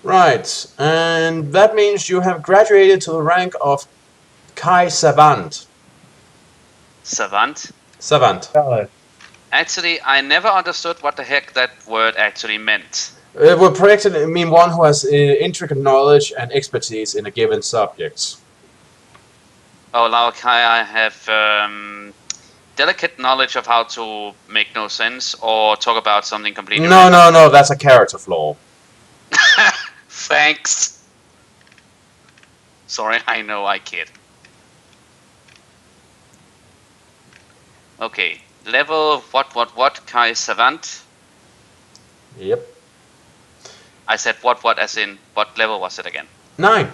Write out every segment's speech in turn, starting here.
Right, and that means you have graduated to the rank of Kai Savant. Savant? Savant. Valid. Actually, I never understood what the heck that word actually meant. It would practically mean one who has intricate knowledge and expertise in a given subject. Oh, like I have delicate knowledge of how to make no sense or talk about something completely No, that's a character flaw. Thanks. Sorry, I know I kid. Okay, level what? Kai Savant? Yep. I said what as in, what level was it again? 9.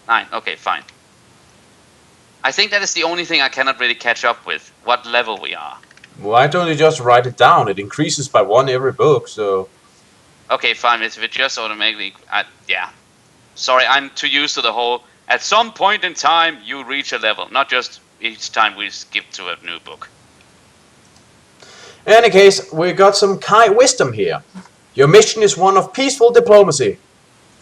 9, okay, fine. I think that is the only thing I cannot really catch up with, what level we are. Why don't you just write it down? It increases by 1 every book, so... Okay, fine, if it just automatically... yeah. Sorry, I'm too used to the whole... At some point in time, you reach a level, not just each time we skip to a new book. In any case, we got some Kai wisdom here. Your mission is one of peaceful diplomacy.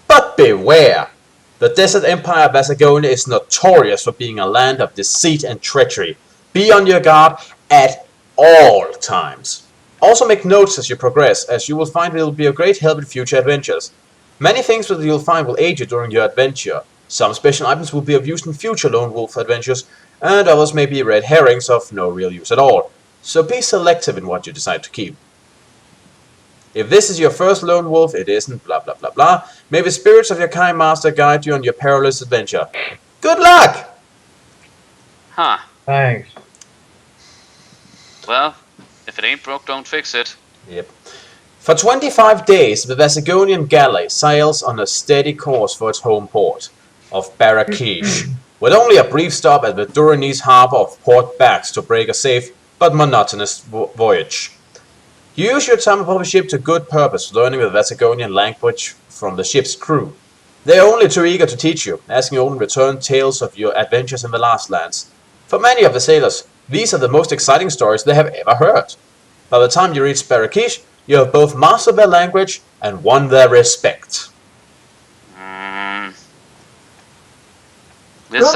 But beware! The Desert Empire of Vasagonia is notorious for being a land of deceit and treachery. Be on your guard at all times. Also make notes as you progress, as you will find it will be a great help in future adventures. Many things that you'll find will aid you during your adventure. Some special items will be of use in future Lone Wolf adventures, and others may be red herrings of no real use at all. So be selective in what you decide to keep. If this is your first Lone Wolf, it isn't, blah blah blah blah. May the spirits of your kind master guide you on your perilous adventure. Good luck! Huh. Thanks. Well, if it ain't broke, don't fix it. Yep. For 25 days, the Vasagonian galley sails on a steady course for its home port of Barrakesh, with only a brief stop at the Duranese harbor of Port Bax to break a safe but monotonous voyage. You use your time aboard the ship to good purpose, learning the Vasagonian language from the ship's crew. They are only too eager to teach you, asking you only return tales of your adventures in the last lands. For many of the sailors, these are the most exciting stories they have ever heard. By the time you reach Barrakesh, you have both mastered their language and won their respect. This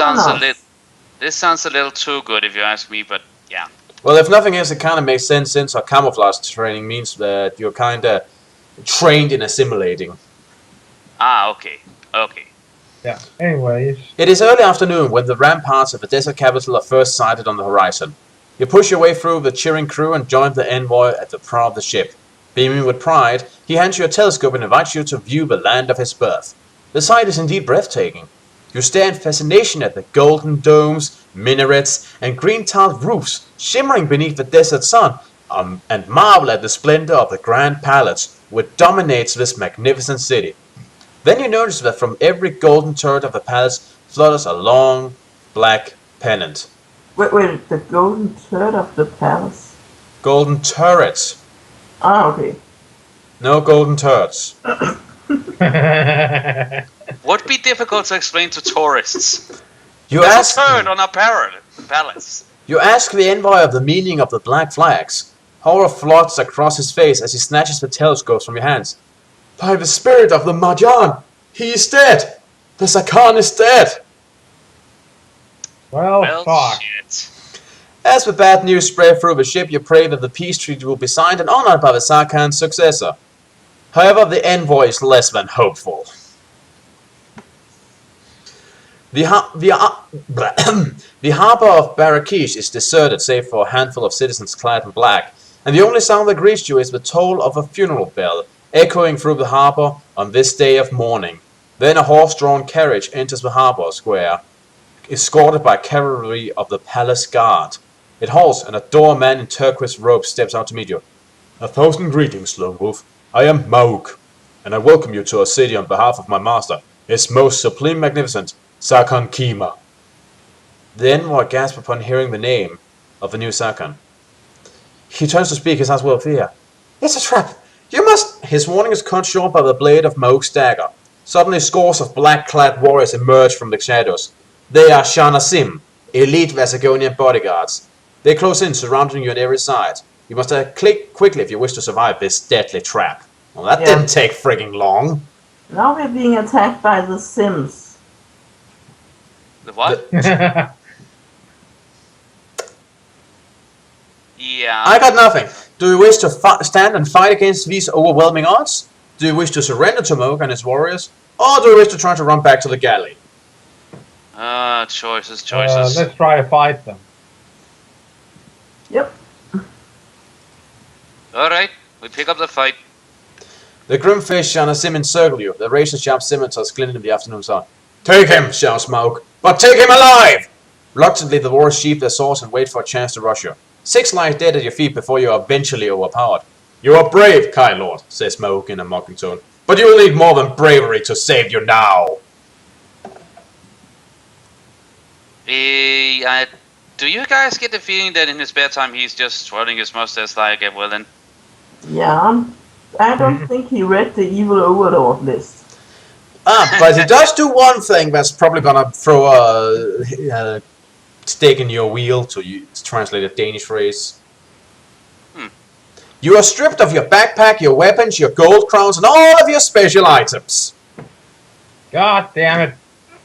sounds a little too good if you ask me, but yeah. Well, if nothing else, it kind of makes sense since our camouflage training means that you're kind of trained in assimilating. Ah, okay. Okay. Yeah. Anyways. It is early afternoon when the ramparts of the desert capital are first sighted on the horizon. You push your way through the cheering crew and join the envoy at the prow of the ship. Beaming with pride, he hands you a telescope and invites you to view the land of his birth. The sight is indeed breathtaking. You stare in fascination at the golden domes, minarets, and green-tiled roofs shimmering beneath the desert sun, and marvel at the splendor of the grand palace which dominates this magnificent city. Then you notice that from every golden turret of the palace flutters a long, black pennant. Wait, the golden turret of the palace? Golden turrets. Ah, okay. No golden turrets. Would be difficult to explain to tourists. You There's ask, a turret on a palace. you ask the envoy of the meaning of the black flags. Horror floods across his face as he snatches the telescopes from your hands. By the spirit of the Mahjan, he is dead! The Sarkhan is dead! Well, fuck. Shit. As the bad news spread through the ship, you pray that the peace treaty will be signed and honored by the Sarkhan's successor. However, the envoy is less than hopeful. The harbor of Barrakesh is deserted save for a handful of citizens clad in black, and the only sound that greets you is the toll of a funeral bell echoing through the harbor on this day of mourning. Then a horse-drawn carriage enters the harbor square, escorted by cavalry of the palace guard. It halts, and a doorman in turquoise robes steps out to meet you. 1,000 greetings, Lone Wolf. I am Mauk, and I welcome you to our city on behalf of my master, His Most Supreme Magnificent, Sarkhan Kima. The envoy gasps upon hearing the name of the new Sarkhan. He turns to speak, his eyes full of fear. It's a trap! You must... His warning is cut short by the blade of Mauk's dagger. Suddenly scores of black-clad warriors emerge from the shadows. They are Shanasim, elite Vasagonian bodyguards. They close in, surrounding you on every side. You must click quickly if you wish to survive this deadly trap. Well, that didn't take frigging long. Now we're being attacked by the Sims. The what? Yeah. I got nothing. Do you wish to stand and fight against these overwhelming odds? Do you wish to surrender to Moog and his warriors? Or do you wish to try to run back to the galley? Choices. Let's try to fight them. Yep. Alright, we pick up the fight. The grim fish on a sim encircle you. The razor-sharp scimitars glint in the afternoon sun. Take him, shouts Moog. But take him alive! Reluctantly, the warriors sheath their swords and wait for a chance to rush you. 6 lie dead at your feet before you are eventually overpowered. You are brave, Kai Lord, says Moog in a mocking tone. But you will need more than bravery to save you now. Do you guys get the feeling that in his spare time he's just twirling his mustache like a villain? Yeah. I don't think he read the evil overlord list. But he does do one thing that's probably gonna throw a stake in your wheel, to translate a Danish phrase. You are stripped of your backpack, your weapons, your gold crowns, and all of your special items. God damn it.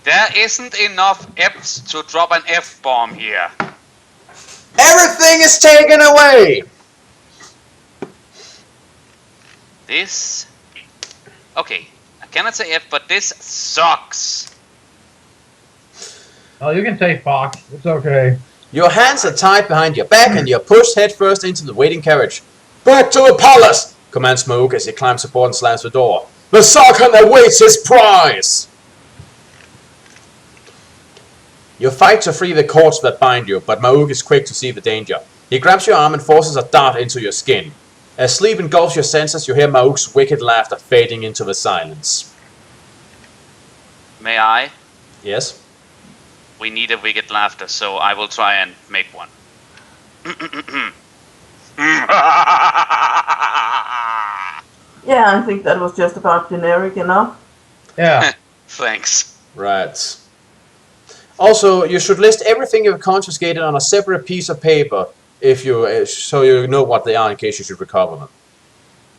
There isn't enough F's to drop an F-bomb here. Everything is taken away! This... Okay, I cannot say F, but this sucks. Oh, you can say fuck. It's okay. Your hands are tied behind your back and you're pushed headfirst into the waiting carriage. Back to the palace! Commands Moog as he climbs aboard and slams the door. The Sarkhan awaits his prize! You fight to free the cords that bind you, but Moog is quick to see the danger. He grabs your arm and forces a dart into your skin. As sleep engulfs your senses, you hear Moog's wicked laughter fading into the silence. May I? Yes? We need a wicked laughter, so I will try and make one. Yeah, I think that was just about generic enough. Yeah. Thanks. Right. Also, you should list everything you've confiscated on a separate piece of paper, if you so you know what they are in case you should recover them.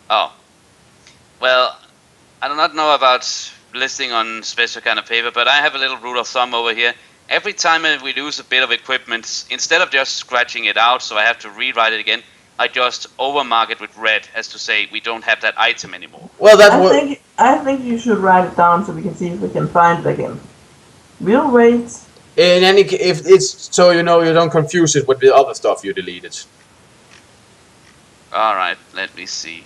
Oh. Well, I do not know about listing on special kind of paper, but I have a little rule of thumb over here. Every time we lose a bit of equipment, instead of just scratching it out so I have to rewrite it again, I just overmark it with red as to say we don't have that item anymore. Well, I think you should write it down so we can see if we can find it again. We'll wait. in any if it's so you know you don't confuse it with the other stuff you deleted. All right, let me see.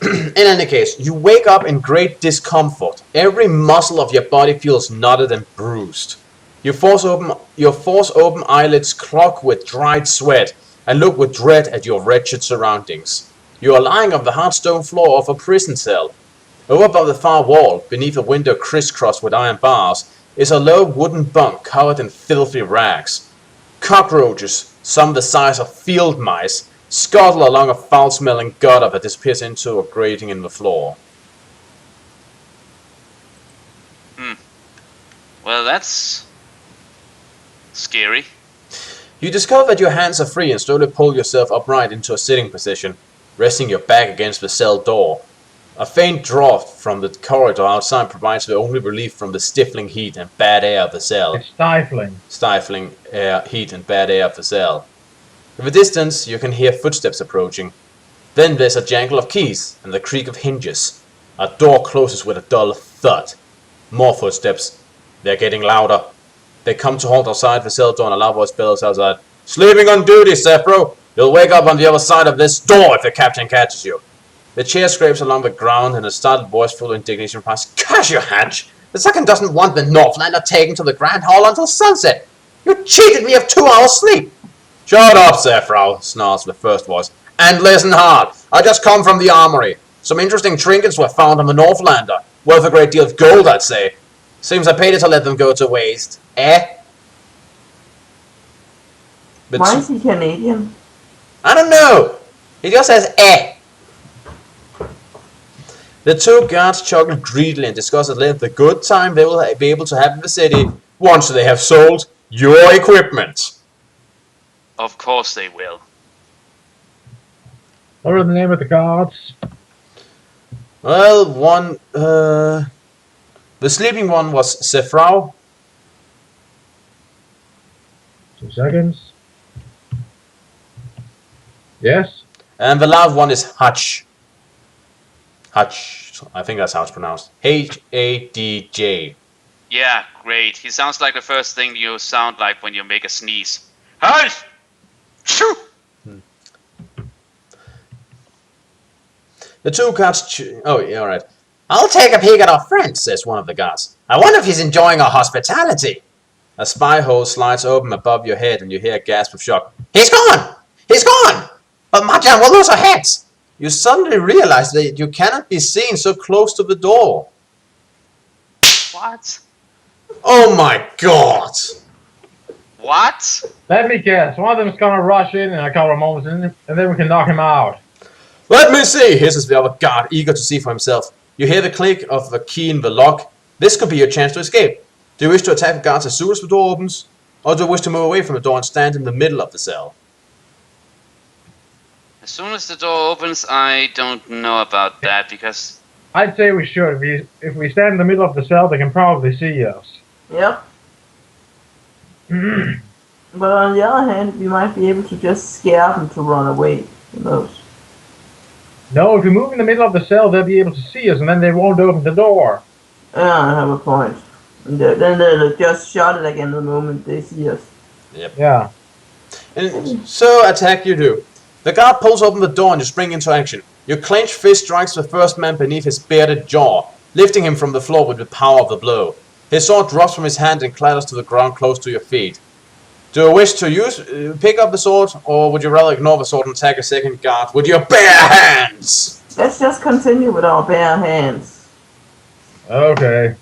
In any case, you wake up in great discomfort. Every muscle of your body feels knotted and bruised. Your force open eyelids clog with dried sweat and look with dread at your wretched surroundings. You are lying on the hard stone floor of a prison cell. Over above the far wall, beneath a window crisscrossed with iron bars, is a low wooden bunk covered in filthy rags. Cockroaches, some the size of field mice, scuttle along a foul-smelling gutter that disappears into a grating in the floor. Well, that's scary. You discover that your hands are free and slowly pull yourself upright into a sitting position, resting your back against the cell door. A faint draught from the corridor outside provides the only relief from the stifling heat and bad air of the cell. It's stifling. Stifling air, heat and bad air of the cell. In the distance, you can hear footsteps approaching. Then there's a jangle of keys and the creak of hinges. A door closes with a dull thud. More footsteps. They're getting louder. They come to halt outside the cell door and a loud voice bellows outside. "Sleeping on duty, Sephro! You'll wake up on the other side of this door if the captain catches you." The chair scrapes along the ground and a startled voice full of indignation replies, "Curse your hatch! The second doesn't want the Northlander taken to the Grand Hall until sunset! You cheated me of 2 hours sleep!" "Shut up, Sephro," snarls the first voice. "And listen hard. I just come from the armory. Some interesting trinkets were found on the Northlander. Worth a great deal of gold, I'd say. Seems I paid it to let them go to waste. Eh?" But Why is he Canadian? I don't know. He just says eh. The two guards chuckle greedily and discuss at length the good time they will be able to have in the city once they have sold your equipment. Of course they will. What are the name of the guards? Well, the sleeping one was Sefrau. 2 seconds. Yes. And the loud one is Hutch. Hutch. I think that's how it's pronounced. Hadj. Yeah, great. He sounds like the first thing you sound like when you make a sneeze. Hey! Shoo! The two guards. Oh, yeah, alright. I'll take a peek at our friend, says one of the guards. I wonder if he's enjoying our hospitality. A spy hole slides open above your head and you hear a gasp of shock. He's gone! He's gone! But Marjan, we'll lose our heads! You suddenly realize that you cannot be seen so close to the door. What? Oh my god! What? Let me guess. One of them is gonna rush in a couple of moments, and then we can knock him out. Let me see, hisses the other guard, eager to see for himself. You hear the click of the key in the lock. This could be your chance to escape. Do you wish to attack the guards as soon as the door opens? Or do you wish to move away from the door and stand in the middle of the cell? As soon as the door opens, I don't know about that because I'd say we should. If we stand in the middle of the cell, they can probably see us. Yep. But on the other hand, we might be able to just scare them to run away. Who knows? No, if we move in the middle of the cell, they'll be able to see us, and then they won't open the door. I have a point. And then they'll just shut it again the moment they see us. Yeah. And so attack you do. The guard pulls open the door and you spring into action. Your clenched fist strikes the first man beneath his bearded jaw, lifting him from the floor with the power of the blow. His sword drops from his hand and clatters to the ground close to your feet. Do you wish to pick up the sword, or would you rather ignore the sword and attack a second guard with your bare hands? Let's just continue with our bare hands. Okay.